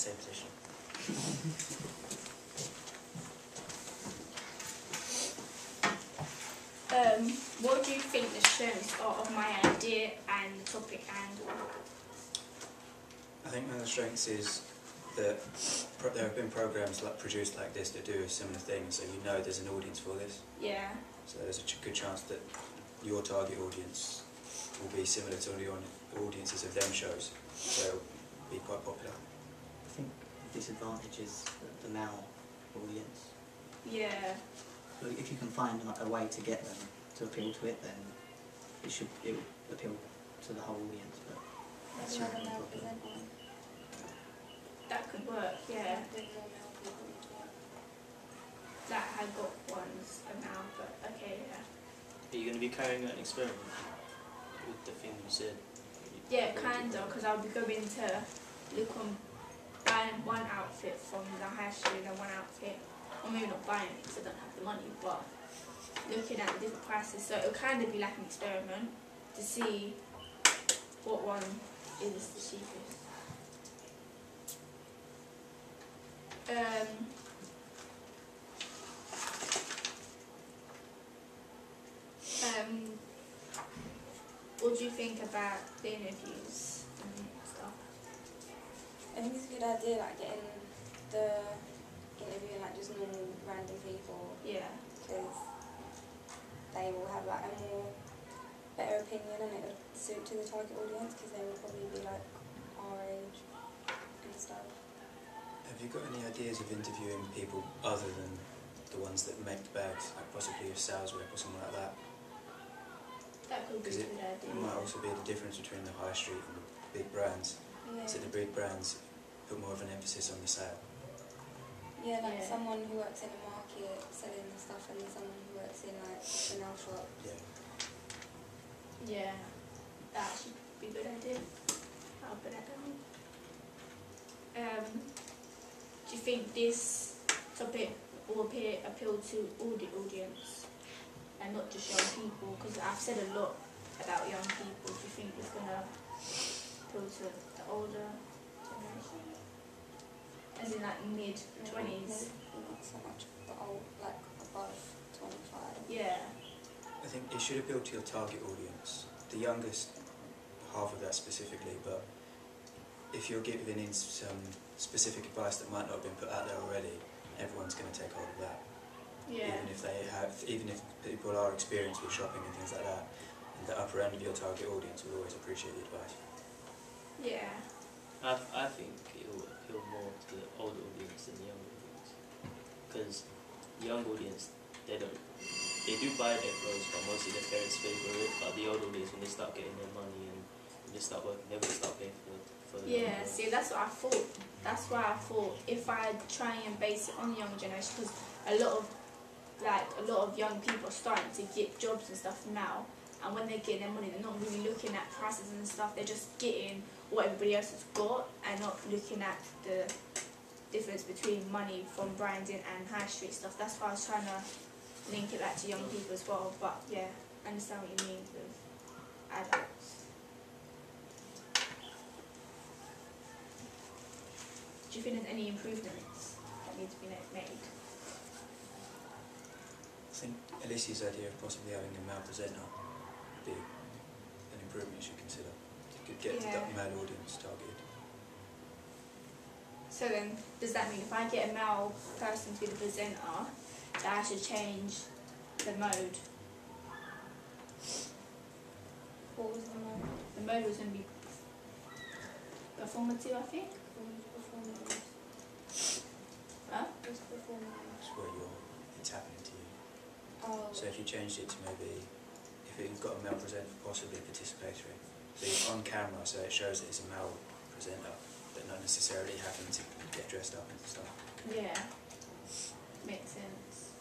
same position. What do you think the strengths are of my idea and the topic angle? I think one of the strengths is that there have been programs produced like this that do a similar thing, so you know there's an audience for this. Yeah. So there's a good chance that your target audience will be similar to the audiences of them shows, so it'll be quite popular. I think the disadvantage is the male audience. Yeah. So if you can find a way to get them to appeal to it, then it will appeal to the whole audience. But that's not a problem. That could work, yeah. That had got ones now, but okay, yeah. Are you going to be carrying out an experiment with the thing you said? Yeah, kinda, because I'll be going to look on buying one outfit from the high street and one outfit, or maybe not buying it because I don't have the money, but looking at the different prices. So it'll kind of be like an experiment to see what one is the cheapest. What do you think about the interviews and stuff? I think it's a good idea, like getting the interviewing like just normal random people. Yeah. Because they will have like a more better opinion and it will suit to the target audience because they will probably be like our age and stuff. Have you got any ideas of interviewing people other than the ones that make the bags, like possibly a sales rep or something like that? That could be a good idea. It might also be the difference between the high street and the big brands. Yeah. So the big brands put more of an emphasis on the sale. Yeah, like Yeah. someone who works in a market selling the stuff and someone who works in like a nail shop. Yeah. Yeah, that should be a good idea. I'll put that down. Do you think this topic will appeal to all the audience and not just young people? Because I've said a lot about young people. Do you think it's going to appeal to the older generation? As in like mid-20s? Not so much the old, like above 25. Yeah. I think it should appeal to your target audience, the youngest half of that specifically, but if you're giving in some specific advice that might not have been put out there already, everyone's going to take hold of that. Yeah. Even if people are experienced with shopping and things like that, the upper end of your target audience will always appreciate the advice. Yeah. I think it will appeal more to the older audience than the young audience. Because the young audience, they do buy their clothes, but mostly their parents pay for it. But the older audience, when they start getting their money and when they start working, they're going to start paying for it. Yeah, see, that's what I thought. That's why I thought if I try and base it on the younger generation, because a lot of young people are starting to get jobs and stuff now, and when they're getting their money, they're not really looking at prices and stuff. They're just getting what everybody else has got and not looking at the difference between money from branding and high street stuff. That's why I was trying to link it back to young people as well. But yeah, I understand what you mean with adults. Do you think there's any improvements that need to be made? I think Alicia's idea of possibly having a male presenter would be an improvement you should consider. You could get the male audience targeted. So then, does that mean if I get a male person to be the presenter, that I should change the mode? What was the mode? The mode was going to be performative, I think. Huh? What's performance? It's where it's happening to you. Oh. So if you changed it to maybe, if you've got a male presenter, possibly participatory. So you're on camera, so it shows that it's a male presenter, but not necessarily having to get dressed up and stuff. Yeah. Makes sense.